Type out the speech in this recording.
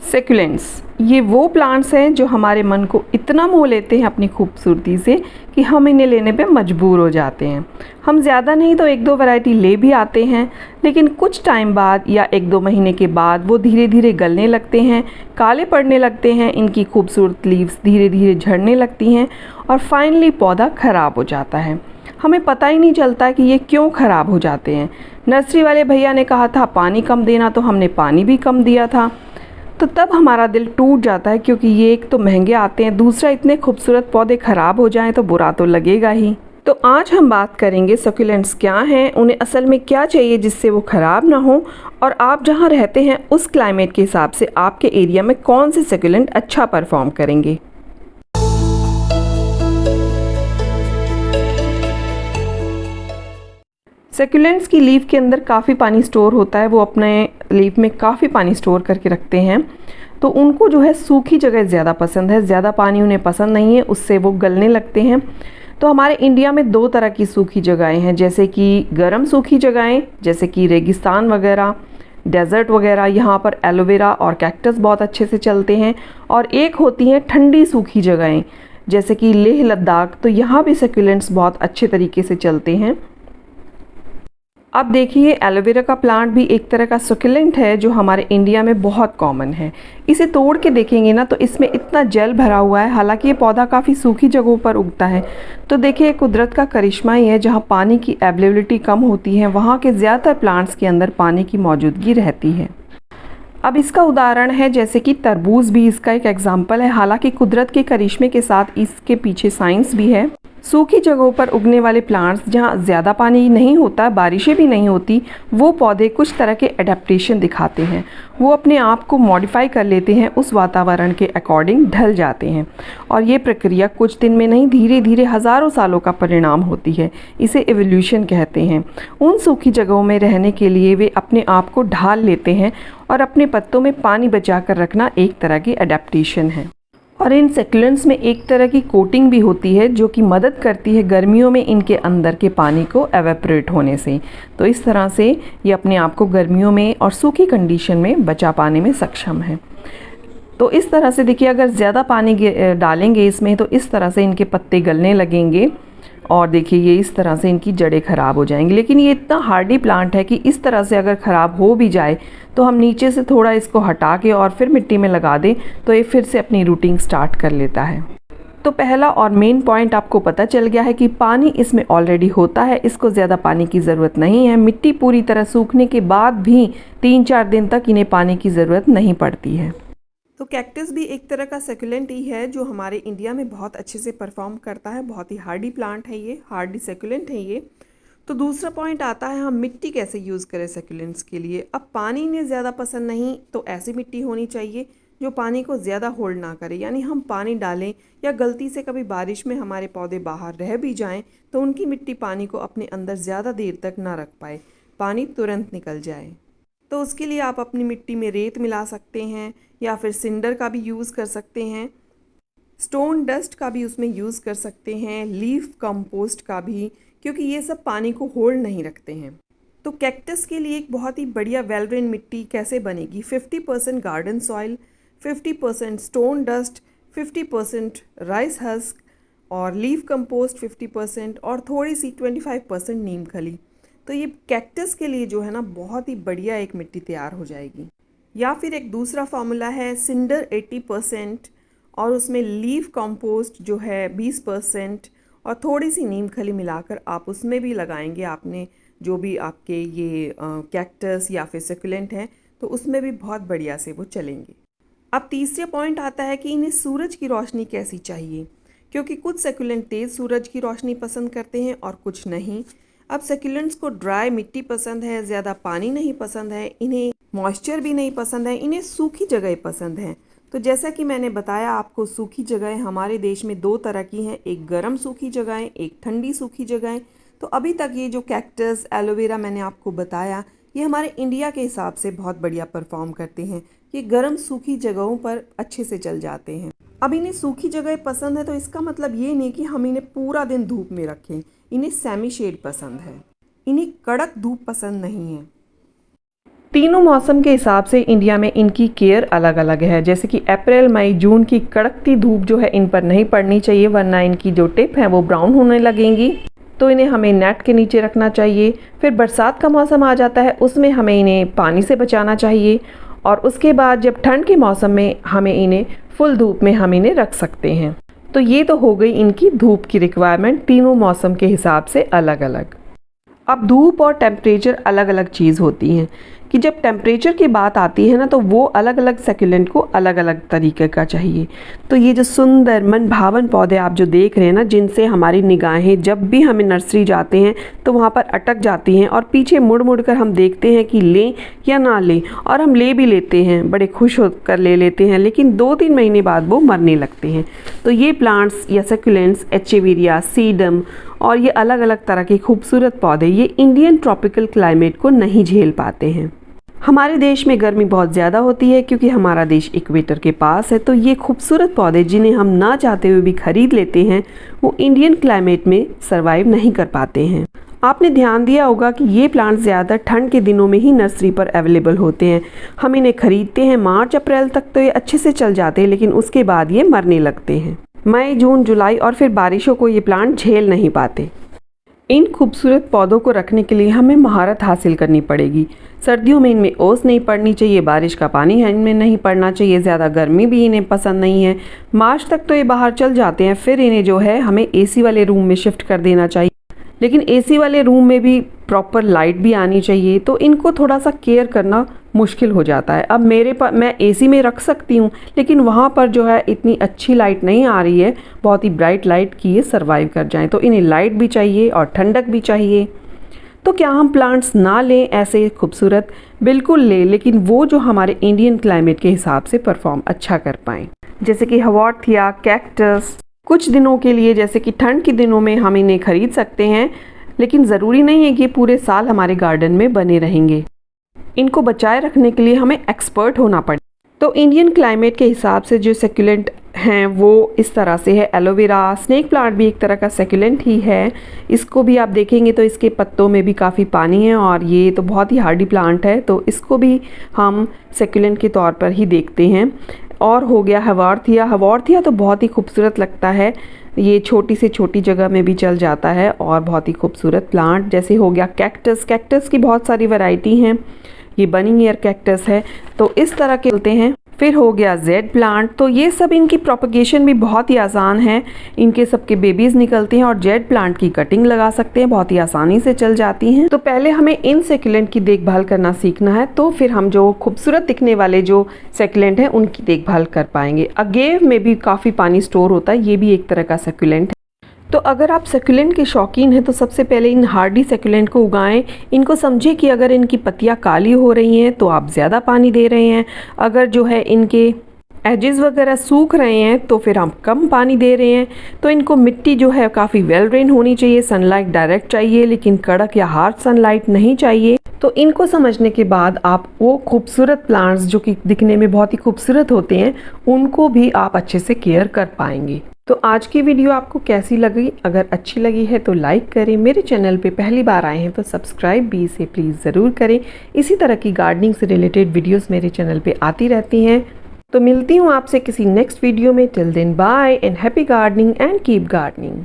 Succulents ये वो plants हैं जो हमारे मन को इतना मोह लेते हैं अपनी खूबसूरती से कि हम इन्हें लेने पे मजबूर हो जाते हैं। हम ज़्यादा नहीं तो एक दो वैरायटी ले भी आते हैं, लेकिन कुछ टाइम बाद या एक दो महीने के बाद वो धीरे धीरे गलने लगते हैं, काले पड़ने लगते हैं, इनकी खूबसूरत लीव्स धीरे धीरे झड़ने लगती हैं और फाइनली पौधा ख़राब हो जाता है। हमें पता ही नहीं चलता कि ये क्यों ख़राब हो जाते हैं। नर्सरी वाले भैया ने कहा था पानी कम देना, तो हमने पानी भी कम दिया था, तो तब हमारा दिल टूट जाता है, क्योंकि ये एक तो महंगे आते हैं, दूसरा इतने खूबसूरत पौधे ख़राब हो जाएं तो बुरा तो लगेगा ही। तो आज हम बात करेंगे सकुलेंट्स क्या हैं, उन्हें असल में क्या चाहिए जिससे वो ख़राब ना हो, और आप जहाँ रहते हैं उस क्लाइमेट के हिसाब से आपके एरिया में कौन से सकुलेंट अच्छा परफॉर्म करेंगे। सकुलेंट्स की लीफ के अंदर काफ़ी पानी स्टोर होता है, वो अपने लीफ में काफ़ी पानी स्टोर करके रखते हैं, तो उनको जो है सूखी जगह ज़्यादा पसंद है, ज़्यादा पानी उन्हें पसंद नहीं है, उससे वो गलने लगते हैं। तो हमारे इंडिया में दो तरह की सूखी जगहें हैं, जैसे कि गर्म सूखी जगहें, जैसे कि रेगिस्तान वगैरह, डेजर्ट वगैरह, यहाँ पर एलोवेरा और कैक्टस बहुत अच्छे से चलते हैं। और एक होती हैं ठंडी सूखी जगहें, जैसे कि लेह लद्दाख, तो यहाँ भी सकुलेंट्स बहुत अच्छे तरीके से चलते हैं। अब देखिए, एलोवेरा का प्लांट भी एक तरह का सकुलेंट है जो हमारे इंडिया में बहुत कॉमन है। इसे तोड़ के देखेंगे ना तो इसमें इतना जेल भरा हुआ है, हालांकि ये पौधा काफ़ी सूखी जगहों पर उगता है। तो देखिए, कुदरत का करिश्मा ही है, जहाँ पानी की अवेलेबिलिटी कम होती है वहाँ के ज़्यादातर प्लांट्स के अंदर पानी की मौजूदगी रहती है। अब इसका उदाहरण है जैसे कि तरबूज भी इसका एक एग्जाम्पल है, हालांकि कुदरत के करिश्मे के साथ इसके पीछे साइंस भी है। सूखी जगहों पर उगने वाले प्लांट्स जहाँ ज़्यादा पानी नहीं होता, बारिशें भी नहीं होती, वो पौधे कुछ तरह के एडेप्टेशन दिखाते हैं, वो अपने आप को मॉडिफाई कर लेते हैं, उस वातावरण के अकॉर्डिंग ढल जाते हैं। और ये प्रक्रिया कुछ दिन में नहीं, धीरे धीरे हज़ारों सालों का परिणाम होती है। इसे एवोल्यूशन कहते हैं। उन सूखी जगहों में रहने के लिए वे अपने आप को ढाल लेते हैं, और अपने पत्तों में पानी बचा कर रखना एक तरह की एडेप्टेशन है। और इन सकुलेंट्स में एक तरह की कोटिंग भी होती है जो कि मदद करती है गर्मियों में इनके अंदर के पानी को एवेपोरेट होने से। तो इस तरह से ये अपने आप को गर्मियों में और सूखी कंडीशन में बचा पाने में सक्षम है। तो इस तरह से देखिए, अगर ज़्यादा पानी डालेंगे इसमें तो इस तरह से इनके पत्ते गलने लगेंगे, और देखिए ये इस तरह से इनकी जड़ें ख़राब हो जाएंगी। लेकिन ये इतना हार्डी प्लांट है कि इस तरह से अगर ख़राब हो भी जाए तो हम नीचे से थोड़ा इसको हटा के और फिर मिट्टी में लगा दें तो ये फिर से अपनी रूटिंग स्टार्ट कर लेता है। तो पहला और मेन पॉइंट आपको पता चल गया है कि पानी इसमें ऑलरेडी होता है, इसको ज़्यादा पानी की ज़रूरत नहीं है। मिट्टी पूरी तरह सूखने के बाद भी 3-4 दिन तक इन्हें पानी की ज़रूरत नहीं पड़ती है। तो कैक्टस भी एक तरह का सकुलेंट ही है जो हमारे इंडिया में बहुत अच्छे से परफॉर्म करता है। बहुत ही हार्डी प्लांट है ये, हार्डी सकुलेंट है ये। तो दूसरा पॉइंट आता है, हम मिट्टी कैसे यूज़ करें सकुलेंट्स के लिए। अब पानी इन्हें ज़्यादा पसंद नहीं, तो ऐसी मिट्टी होनी चाहिए जो पानी को ज़्यादा होल्ड ना करे। यानी हम पानी डालें या गलती से कभी बारिश में हमारे पौधे बाहर रह भी जाएं तो उनकी मिट्टी पानी को अपने अंदर ज़्यादा देर तक ना रख पाए, पानी तुरंत निकल जाए। तो उसके लिए आप अपनी मिट्टी में रेत मिला सकते हैं, या फिर सिंडर का भी यूज़ कर सकते हैं, स्टोन डस्ट का भी उसमें यूज़ कर सकते हैं, लीफ कंपोस्ट का भी, क्योंकि ये सब पानी को होल्ड नहीं रखते हैं। तो कैक्टस के लिए एक बहुत ही बढ़िया वेल ड्रेन मिट्टी कैसे बनेगी, 50% garden soil, 50% stone dust, 50% rice husk, और लीफ कंपोस्ट 50%, और थोड़ी सी 25% नीम खली। तो ये कैक्टस के लिए जो है ना बहुत ही बढ़िया एक मिट्टी तैयार हो जाएगी। या फिर एक दूसरा फार्मूला है सिंडर 80% और उसमें लीफ कंपोस्ट जो है 20%, और थोड़ी सी नीम खली मिलाकर आप उसमें भी लगाएंगे, आपने जो भी आपके ये कैक्टस या फिर सकुलेंट हैं, तो उसमें भी बहुत बढ़िया से वो चलेंगे। अब तीसरा पॉइंट आता है कि इन्हें सूरज की रोशनी कैसी चाहिए, क्योंकि कुछ सकुलेंट तेज़ सूरज की रोशनी पसंद करते हैं और कुछ नहीं। अब सकुलेंट्स को ड्राई मिट्टी पसंद है, ज़्यादा पानी नहीं पसंद है, इन्हें मॉइस्चर भी नहीं पसंद है, इन्हें सूखी जगह पसंद है। तो जैसा कि मैंने बताया आपको, सूखी जगह हमारे देश में दो तरह की हैं, एक गर्म सूखी जगहें, एक ठंडी सूखी जगहें। तो अभी तक ये जो कैक्टस, एलोवेरा मैंने आपको बताया, ये हमारे इंडिया के हिसाब से बहुत बढ़िया परफॉर्म करते हैं। ये गर्म सूखी जगहों पर अच्छे से चल जाते हैं। अब इन्हें सूखी जगह पसंद है तो इसका मतलब ये नहीं कि हम इन्हें पूरा दिन धूप में रखें। इन्हें सेमी शेड पसंद है, इन्हें कड़क धूप पसंद नहीं है। तीनों मौसम के हिसाब से इंडिया में इनकी केयर अलग अलग है। जैसे कि अप्रैल मई जून की कड़कती धूप जो है इन पर नहीं पड़नी चाहिए, वरना इनकी जो टिप है वो ब्राउन होने लगेंगी, तो इन्हें हमें नेट के नीचे रखना चाहिए। फिर बरसात का मौसम आ जाता है, उसमें हमें इन्हें पानी से बचाना चाहिए। और उसके बाद जब ठंड के मौसम में हमें इन्हें फुल धूप में हम इन्हें रख सकते हैं। तो ये तो हो गई इनकी धूप की रिक्वायरमेंट तीनों मौसम के हिसाब से अलग अलग। अब धूप और टेम्परेचर अलग अलग चीज़ होती हैं कि जब टेम्परेचर की बात आती है ना, तो वो अलग अलग सेक्युलेंट को अलग अलग तरीके का चाहिए। तो ये जो सुंदर मन भावन पौधे आप जो देख रहे हैं ना, जिनसे हमारी निगाहें जब भी हमें नर्सरी जाते हैं तो वहाँ पर अटक जाती हैं और पीछे मुड़ मुड़ कर हम देखते हैं कि लें या ना लें, और हम ले भी लेते हैं, बड़े खुश होकर ले लेते हैं, लेकिन 2-3 महीने बाद वो मरने लगते हैं। तो ये प्लांट्स या सेक्युलेंट्स, एचेवेरिया, सीडम और ये अलग अलग तरह के खूबसूरत पौधे, ये इंडियन ट्रॉपिकल क्लाइमेट को नहीं झेल पाते हैं। हमारे देश में गर्मी बहुत ज़्यादा होती है क्योंकि हमारा देश इक्वेटर के पास है। तो ये खूबसूरत पौधे जिन्हें हम ना चाहते हुए भी खरीद लेते हैं, वो इंडियन क्लाइमेट में सरवाइव नहीं कर पाते हैं। आपने ध्यान दिया होगा कि ये प्लांट ज़्यादा ठंड के दिनों में ही नर्सरी पर अवेलेबल होते हैं। हम इन्हें खरीदते हैं मार्च अप्रैल तक तो ये अच्छे से चल जाते हैं, लेकिन उसके बाद ये मरने लगते हैं। मई जून जुलाई और फिर बारिशों को ये प्लांट झेल नहीं पाते। इन खूबसूरत पौधों को रखने के लिए हमें महारत हासिल करनी पड़ेगी। सर्दियों में इनमें ओस नहीं पड़नी चाहिए, बारिश का पानी है इनमें नहीं पड़ना चाहिए, ज़्यादा गर्मी भी इन्हें पसंद नहीं है। मार्च तक तो ये बाहर चल जाते हैं, फिर इन्हें जो है हमें एसी वाले रूम में शिफ्ट कर देना चाहिए। लेकिन एसी वाले रूम में भी प्रॉपर लाइट भी आनी चाहिए, तो इनको थोड़ा सा केयर करना मुश्किल हो जाता है। अब मेरे पास, मैं एसी में रख सकती हूँ, लेकिन वहाँ पर जो है इतनी अच्छी लाइट नहीं आ रही है, बहुत ही ब्राइट लाइट की ये सर्वाइव कर जाएं। तो इन्हें लाइट भी चाहिए और ठंडक भी चाहिए। तो क्या हम प्लांट्स ना लें ऐसे खूबसूरत? बिल्कुल लें, लेकिन वो जो हमारे इंडियन क्लाइमेट के हिसाब से परफॉर्म अच्छा कर पाएँ। जैसे कि हवॉर्थिया, कैक्टस, कुछ दिनों के लिए जैसे कि ठंड के दिनों में हम इन्हें खरीद सकते हैं, लेकिन ज़रूरी नहीं है कि पूरे साल हमारे गार्डन में बने रहेंगे। इनको बचाए रखने के लिए हमें एक्सपर्ट होना पड़े। तो इंडियन क्लाइमेट के हिसाब से जो सेक्युलेंट हैं वो इस तरह से है। एलोवेरा, स्नेक प्लांट भी एक तरह का सेक्युलेंट ही है। इसको भी आप देखेंगे तो इसके पत्तों में भी काफ़ी पानी है और ये तो बहुत ही हार्डी प्लांट है, तो इसको भी हम सेक्युलेंट के तौर पर ही देखते हैं। और हो गया हवॉर्थिया। हवॉर्थिया तो बहुत ही खूबसूरत लगता है, ये छोटी से छोटी जगह में भी चल जाता है और बहुत ही खूबसूरत प्लांट। जैसे हो गया कैक्टस। कैक्टस की बहुत सारी वैरायटी हैं, ये बनी ईयर कैक्टस है, तो इस तरह के होते हैं। फिर हो गया जेड प्लांट। तो ये सब इनकी प्रोपगेशन भी बहुत ही आसान है, इनके सबके बेबीज़ निकलते हैं और जेड प्लांट की कटिंग लगा सकते हैं, बहुत ही आसानी से चल जाती हैं। तो पहले हमें इन सेक्युलेंट की देखभाल करना सीखना है, तो फिर हम जो खूबसूरत दिखने वाले जो सेक्युलेंट हैं उनकी देखभाल कर पाएंगे। अगेव में भी काफ़ी पानी स्टोर होता है, ये भी एक तरह का सेक्युलेंट है। तो अगर आप सेक्युलेंट के शौकीन हैं तो सबसे पहले इन हार्डी सेक्युलेंट को उगाएं। इनको समझें कि अगर इनकी पत्तियां काली हो रही हैं तो आप ज़्यादा पानी दे रहे हैं, अगर जो है इनके एजेस वगैरह सूख रहे हैं तो फिर हम कम पानी दे रहे हैं। तो इनको मिट्टी जो है काफ़ी वेल ड्रेन होनी चाहिए, सनलाइट डायरेक्ट चाहिए, लेकिन कड़क या हार्ड सनलाइट नहीं चाहिए। तो इनको समझने के बाद आप वो खूबसूरत प्लांट्स जो कि दिखने में बहुत ही खूबसूरत होते हैं, उनको भी आप अच्छे से केयर कर पाएंगे। तो आज की वीडियो आपको कैसी लगी? अगर अच्छी लगी है तो लाइक करें, मेरे चैनल पे पहली बार आए हैं तो सब्सक्राइब भी इसे प्लीज़ ज़रूर करें। इसी तरह की गार्डनिंग से रिलेटेड वीडियोस मेरे चैनल पे आती रहती हैं। तो मिलती हूँ आपसे किसी नेक्स्ट वीडियो में। Till then bye and happy gardening and keep gardening.